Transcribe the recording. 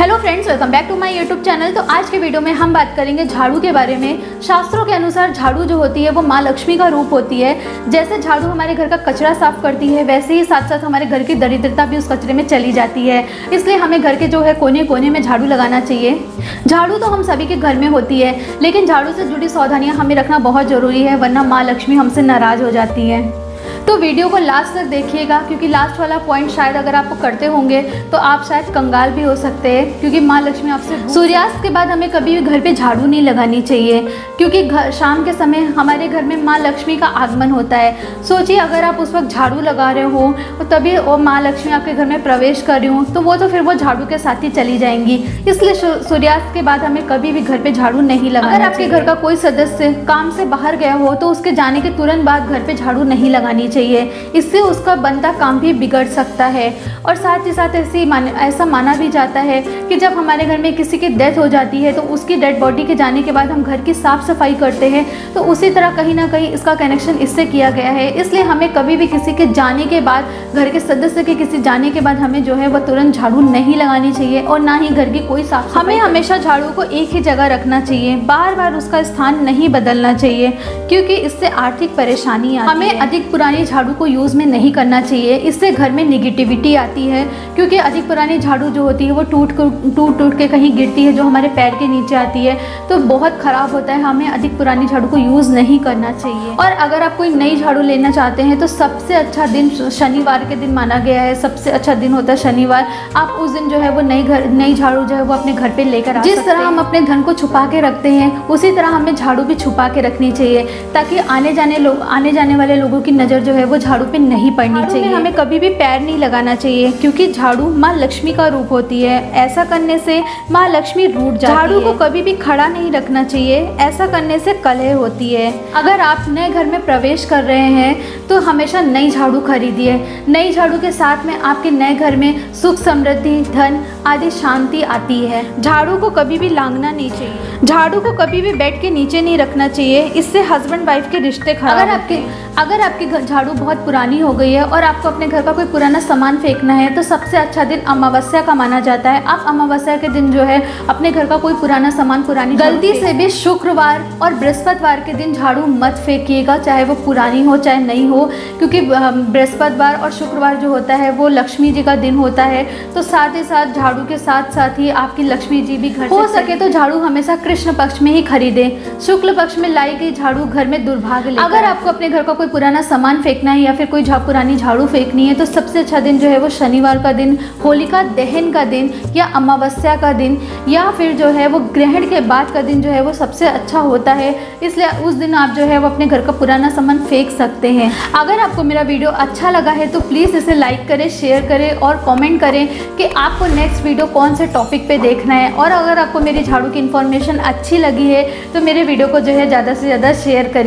Hello friends, welcome back to my YouTube channel. तो आज के वीडियो में हम बात करेंगे झाड़ू के बारे में। शास्त्रों के अनुसार झाड़ू जो होती है वो माँ लक्ष्मी का रूप होती है। जैसे झाड़ू हमारे घर का कचरा साफ करती है, वैसे ही साथ साथ हमारे घर की दरिद्रता भी उस कचरे में चली जाती है। इसलिए हमें घर के जो है कोने कोने में झाड़ू लगाना चाहिए। झाड़ू तो हम सभी के घर में होती है, लेकिन झाड़ू से जुड़ी सावधानियाँ हमें रखना बहुत ज़रूरी है, वरना माँ लक्ष्मी हमसे नाराज़ हो जाती है। तो वीडियो को लास्ट तक देखिएगा, क्योंकि लास्ट वाला पॉइंट शायद अगर आप करते होंगे तो आप शायद कंगाल भी हो सकते हैं, क्योंकि माँ लक्ष्मी आपसे सूर्यास्त के बाद हमें कभी भी घर पे झाड़ू नहीं लगानी चाहिए, क्योंकि शाम के समय हमारे घर में माँ लक्ष्मी का आगमन होता है। सोचिए अगर आप उस वक्त झाड़ू लगा रहे हो और तभी वो माँ लक्ष्मी आपके घर में प्रवेश कर रही हूँ, तो वो तो फिर वो झाड़ू के साथ ही चली जाएंगी। इसलिए सूर्यास्त के बाद हमें कभी भी घर पर झाड़ू नहीं लगाना। अगर आपके घर का कोई सदस्य काम से बाहर गया हो तो उसके जाने के तुरंत बाद घर पर झाड़ू नहीं लगानी चाहिए, इससे उसका बनता काम भी बिगड़ सकता है। और साथ ही साथ ऐसा माना भी जाता है कि जब हमारे घर में किसी की डेथ हो जाती है तो उसकी डेड बॉडी के जाने के बाद हम घर की साफ सफाई करते हैं, तो उसी तरह कहीं ना कहीं इसका कनेक्शन इससे किया गया है। इसलिए हमें कभी भी किसी के जाने के बाद, घर के सदस्य के किसी जाने के बाद हमें जो है वह तुरंत झाड़ू नहीं लगानी चाहिए, और ना ही घर की कोई साफ। हमें हमेशा झाड़ू को एक ही जगह रखना चाहिए, बार बार उसका स्थान नहीं बदलना चाहिए, क्योंकि इससे आर्थिक परेशानी आती है। हमें अधिक पुरानी झाड़ू को यूज़ में नहीं करना चाहिए, इससे घर में निगेटिविटी आती है, क्योंकि अधिक पुरानी झाड़ू जो होती है वो टूट के कहीं गिरती है, जो हमारे पैर के नीचे आती है, तो बहुत ख़राब होता है। हमें अधिक पुरानी झाड़ू को यूज़ नहीं करना चाहिए। और अगर आप कोई नई झाड़ू लेना चाहते हैं तो सबसे अच्छा दिन शनिवार के दिन माना गया है। सबसे अच्छा दिन होता है शनिवार। आप उस दिन जो है वो नई झाड़ू जो है वो अपने घर पे लेकर आ सकते हैं। जिस तरह हम अपने धन को छुपा के रखते हैं, उसी तरह हमें झाड़ू भी छुपा के रखनी चाहिए, ताकि आने जाने वाले लोगों की नज़र जो है वो झाड़ू पे नहीं पड़नी चाहिए। हमें कभी भी पैर नहीं लगाना चाहिए, क्योंकि झाड़ू माँ लक्ष्मी का रूप होती है। ऐसा करने से माँ लक्ष्मी रूठ जाती है। झाड़ू को कभी भी खड़ा नहीं रखना चाहिए, ऐसा करने से कलह होती है। अगर आप नए घर में प्रवेश कर रहे हैं तो हमेशा नई झाड़ू खरीदिए। नई झाड़ू के साथ में आपके नए घर में सुख, समृद्धि, धन आदि शांति आती है। झाड़ू को कभी भी लांघना नहीं चाहिए। झाड़ू को कभी भी बेड के नीचे नहीं रखना चाहिए, इससे हस्बैंड वाइफ के रिश्ते खराब होते हैं। अगर आपकी झाड़ू बहुत पुरानी हो गई है और आपको अपने घर का कोई पुराना सामान फेंकना है, तो सबसे अच्छा दिन अमावस्या का माना जाता है। आप अमावस्या के दिन जो है अपने घर का कोई पुराना सामान, पुरानी गलती से भी शुक्रवार और बृहस्पतिवार के दिन झाड़ू मत फेंकिएगा, चाहे वो पुरानी हो चाहे नहीं हो, क्योंकि बृहस्पतिवार और शुक्रवार जो होता है वो लक्ष्मी जी का दिन होता है। तो साथ ही साथ झाड़ू के साथ साथ ही आपकी लक्ष्मी जी भी घर हो सके तो झाड़ू हमेशा कृष्ण पक्ष में ही खरीदें। शुक्ल पक्ष में लाई गई झाड़ू घर में दुर्भाग्य लेकर। अगर आपको अपने घर का कोई पुराना सामान फेंकना है या फिर कोई पुरानी झाड़ू फेंकनी है, तो सबसे अच्छा दिन जो है वो शनिवार का दिन, होलिका दहन का दिन, या अमावस्या का दिन, या फिर जो है वो ग्रहण के बाद का दिन जो है वो सबसे अच्छा होता है। इसलिए उस दिन आप जो है वो अपने घर का पुराना सामान फेंक सकते हैं। अगर आपको मेरा वीडियो अच्छा लगा है तो प्लीज़ इसे लाइक करें, शेयर करें और कमेंट करें कि आपको नेक्स्ट वीडियो कौन से टॉपिक पे देखना है। और अगर आपको मेरी झाड़ू की इन्फॉर्मेशन अच्छी लगी है तो मेरे वीडियो को जो है ज़्यादा से ज़्यादा शेयर करिए।